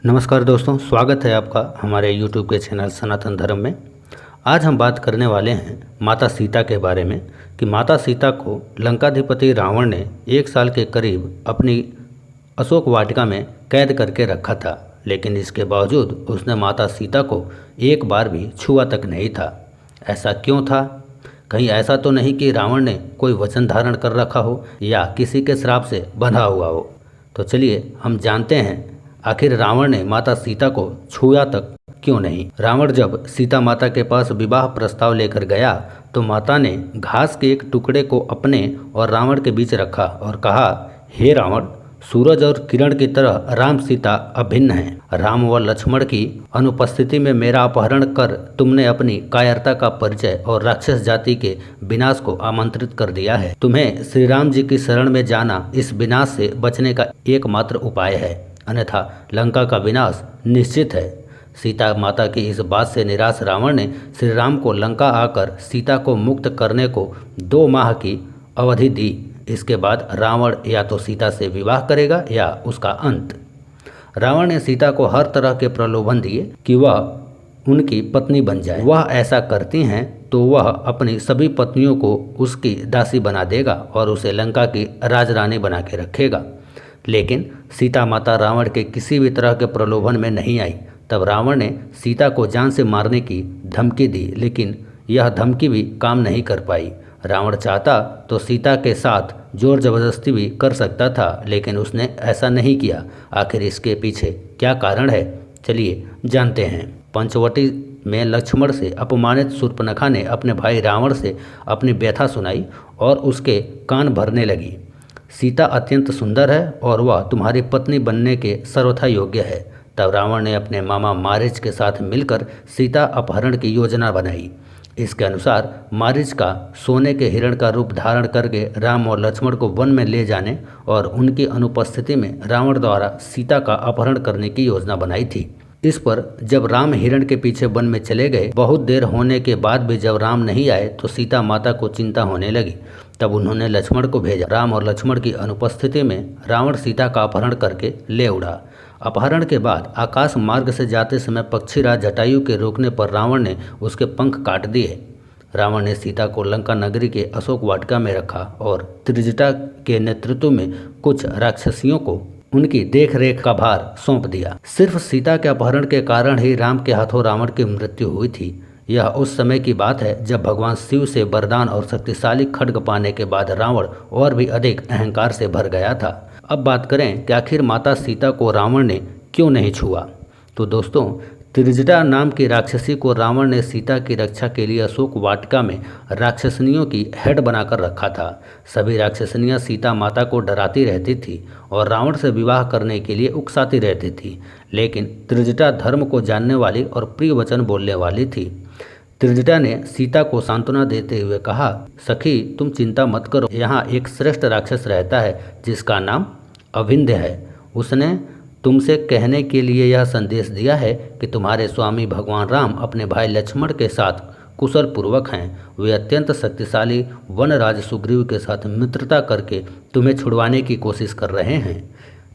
नमस्कार दोस्तों, स्वागत है आपका हमारे YouTube के चैनल सनातन धर्म में। आज हम बात करने वाले हैं माता सीता के बारे में कि माता सीता को लंकाधिपति रावण ने 1 साल के करीब अपनी अशोक वाटिका में कैद करके रखा था, लेकिन इसके बावजूद उसने माता सीता को एक बार भी छुआ तक नहीं था। ऐसा क्यों था? कहीं ऐसा तो नहीं कि रावण ने कोई वचन धारण कर रखा हो या किसी के श्राप से बंधा हुआ हो। तो चलिए हम जानते हैं आखिर रावण ने माता सीता को छुआ तक क्यों नहीं। रावण जब सीता माता के पास विवाह प्रस्ताव लेकर गया तो माता ने घास के एक टुकड़े को अपने और रावण के बीच रखा और कहा, हे रावण, सूरज और किरण की तरह राम सीता अभिन्न हैं। राम व लक्ष्मण की अनुपस्थिति में मेरा अपहरण कर तुमने अपनी कायरता का परिचय और राक्षस जाति के विनाश को आमंत्रित कर दिया है। तुम्हें श्री राम जी की शरण में जाना इस विनाश से बचने का एकमात्र उपाय है, अन्यथा लंका का विनाश निश्चित है। सीता माता की इस बात से निराश रावण ने श्री राम को लंका आकर सीता को मुक्त करने को 2 माह की अवधि दी। इसके बाद रावण या तो सीता से विवाह करेगा या उसका अंत। रावण ने सीता को हर तरह के प्रलोभन दिए कि वह उनकी पत्नी बन जाए। वह ऐसा करती हैं तो वह अपनी सभी पत्नियों को उसकी दासी बना देगा और उसे लंका की राजरानी बना के रखेगा। लेकिन सीता माता रावण के किसी भी तरह के प्रलोभन में नहीं आई। तब रावण ने सीता को जान से मारने की धमकी दी, लेकिन यह धमकी भी काम नहीं कर पाई। रावण चाहता तो सीता के साथ जोर जबरदस्ती भी कर सकता था, लेकिन उसने ऐसा नहीं किया। आखिर इसके पीछे क्या कारण है, चलिए जानते हैं। पंचवटी में लक्ष्मण से अपमानित शूर्पणखा ने अपने भाई रावण से अपनी व्यथा सुनाई और उसके कान भरने लगी। सीता अत्यंत सुंदर है और वह तुम्हारी पत्नी बनने के सर्वथा योग्य है। तब रावण ने अपने मामा मारीच के साथ मिलकर सीता अपहरण की योजना बनाई। इसके अनुसार मारीच का सोने के हिरण का रूप धारण करके राम और लक्ष्मण को वन में ले जाने और उनकी अनुपस्थिति में रावण द्वारा सीता का अपहरण करने की योजना बनाई थी। इस पर जब राम हिरण के पीछे वन में चले गए, बहुत देर होने के बाद भी जब राम नहीं आए तो सीता माता को चिंता होने लगी। तब उन्होंने लक्ष्मण को भेजा। राम और लक्ष्मण की अनुपस्थिति में रावण सीता का अपहरण करके ले उड़ा। अपहरण के बाद आकाश मार्ग से जाते समय पक्षीराज जटायु के रोकने पर रावण ने उसके पंख काट दिए। रावण ने सीता को लंका नगरी के अशोक वाटिका में रखा और त्रिजटा के नेतृत्व में कुछ राक्षसियों को उनकी देखरेख का भार सौंप दिया। सिर्फ सीता के अपहरण के कारण ही राम के हाथों रावण की मृत्यु हुई थी। यह उस समय की बात है जब भगवान शिव से वरदान और शक्तिशाली खड्ग पाने के बाद रावण और भी अधिक अहंकार से भर गया था। अब बात करें कि आखिर माता सीता को रावण ने क्यों नहीं छुआ। तो दोस्तों, त्रिजटा नाम की राक्षसी को रावण ने सीता की रक्षा के लिए अशोक वाटिका में राक्षसनियों की हेड बनाकर रखा था। सभी राक्षसनियां सीता माता को डराती रहती थी और रावण से विवाह करने के लिए उकसाती रहती थी, लेकिन त्रिजटा धर्म को जानने वाली और प्रिय वचन बोलने वाली थी। त्रिजटा ने सीता को सांत्वना देते हुए कहा, सखी तुम चिंता मत करो, यहाँ एक श्रेष्ठ राक्षस रहता है जिसका नाम अविंध्य है। उसने तुमसे कहने के लिए यह संदेश दिया है कि तुम्हारे स्वामी भगवान राम अपने भाई लक्ष्मण के साथ कुशल पूर्वक हैं। वे अत्यंत शक्तिशाली वनराज सुग्रीव के साथ मित्रता करके तुम्हें छुड़वाने की कोशिश कर रहे हैं।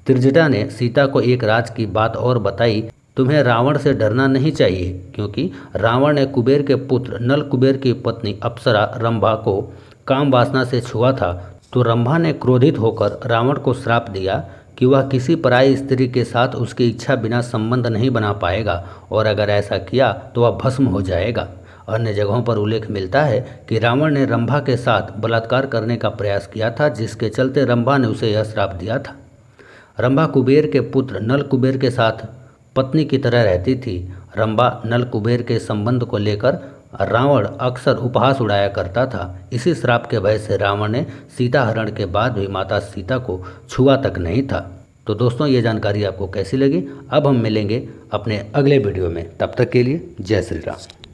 त्रिजटा ने सीता को एक राज की बात और बताई, तुम्हें रावण से डरना नहीं चाहिए, क्योंकि रावण ने कुबेर के पुत्र नल कुबेर की पत्नी अप्सरा रंभा को काम वासना से छुआ था। तो रंभा ने क्रोधित होकर रावण को श्राप दिया कि वह किसी पराई स्त्री के साथ उसकी इच्छा बिना संबंध नहीं बना पाएगा और अगर ऐसा किया तो वह भस्म हो जाएगा। अन्य जगहों पर उल्लेख मिलता है कि रावण ने रंभा के साथ बलात्कार करने का प्रयास किया था, जिसके चलते रंभा ने उसे यह श्राप दिया था। रंभा कुबेर के पुत्र नल कुबेर के साथ पत्नी की तरह रहती थी। रंभा नल कुबेर के संबंध को लेकर रावण अक्सर उपहास उड़ाया करता था। इसी श्राप के भय से रावण ने सीता हरण के बाद भी माता सीता को छुआ तक नहीं था। तो दोस्तों, ये जानकारी आपको कैसी लगी? अब हम मिलेंगे अपने अगले वीडियो में। तब तक के लिए जय श्री राम।